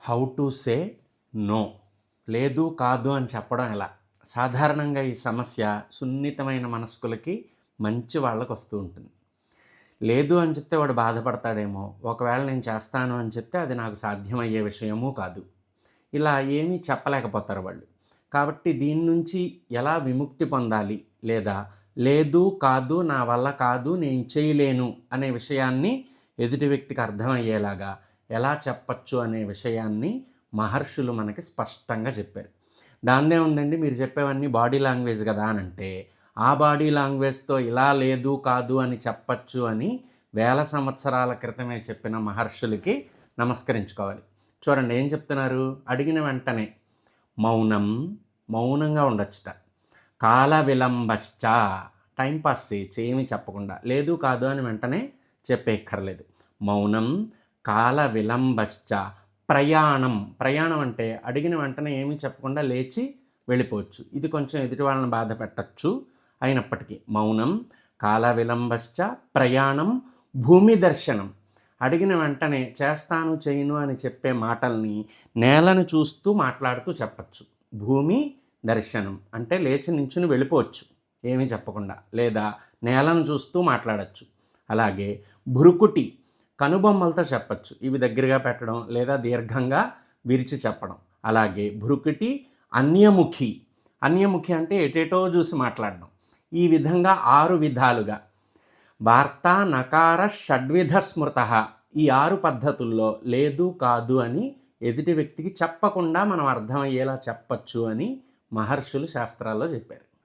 How to say no, లేదు కాదు అని చెప్పడం ఎలా? సాధారణంగా ఈ సమస్య సున్నితమైన మనస్కులకి, మంచి వాళ్ళకి వస్తూ ఉంటుంది. లేదు అని చెప్తే వాడు బాధపడతాడేమో, ఒకవేళ నేను చేస్తాను అని చెప్తే అది నాకు సాధ్యమయ్యే విషయమూ కాదు. ఇలా ఏమీ చెప్పలేకపోతారు వాళ్ళు. కాబట్టి దీని నుంచి ఎలా విముక్తి పొందాలి, లేదా లేదు కాదు నా వల్ల కాదు నేను చేయలేను అనే విషయాన్ని ఎదుటి వ్యక్తికి అర్థమయ్యేలాగా ఎలా చెప్పచ్చు అనే విషయాన్ని మహర్షులు మనకి స్పష్టంగా చెప్పారు. దాందే ఉందండి, మీరు చెప్పేవన్నీ బాడీ లాంగ్వేజ్ కదా అని అంటే, ఆ బాడీ లాంగ్వేజ్తో ఇలా లేదు కాదు అని చెప్పచ్చు అని వేల సంవత్సరాల క్రితమే చెప్పిన మహర్షులకి నమస్కరించుకోవాలి. చూడండి ఏం చెప్తున్నారు, అడిగిన వెంటనే మౌనం, మౌనంగా ఉండొచ్చుట. కాల విలంబశ్చ, టైంపాస్ చేయొచ్చు ఏమీ చెప్పకుండా, లేదు కాదు అని వెంటనే చెప్పేక్కర్లేదు. మౌనం, కాల విలంబశ్చ, ప్రయాణం. ప్రయాణం అంటే అడిగిన వెంటనే ఏమీ చెప్పకుండా లేచి వెళ్ళిపోవచ్చు. ఇది కొంచెం ఎదుటి వాళ్ళని బాధ పెట్టచ్చు. అయినప్పటికీ మౌనం, కాల విలంబశ్చ, ప్రయాణం, భూమి దర్శనం. అడిగిన వెంటనే చేస్తాను చేయను అని చెప్పే మాటల్ని నేలను చూస్తూ మాట్లాడుతూ చెప్పచ్చు. భూమి దర్శనం అంటే లేచి నించుని వెళ్ళిపోవచ్చు ఏమీ చెప్పకుండా, లేదా నేలను చూస్తూ మాట్లాడచ్చు. అలాగే భృకుటి, కనుబొమ్మలతో చెప్పచ్చు. ఇవి దగ్గరగా పెట్టడం లేదా దీర్ఘంగా విరిచి చెప్పడం. అలాగే భృకుటి, అన్యముఖి. అన్యముఖి అంటే ఎటేటో చూసి మాట్లాడడం. ఈ విధంగా 6 విధాలుగా వార్త నకార షడ్విధ స్మృత, ఈ 6 పద్ధతుల్లో లేదు కాదు అని ఎదుటి వ్యక్తికి చెప్పకుండా మనం అర్థమయ్యేలా చెప్పచ్చు అని మహర్షులు శాస్త్రాల్లో చెప్పారు.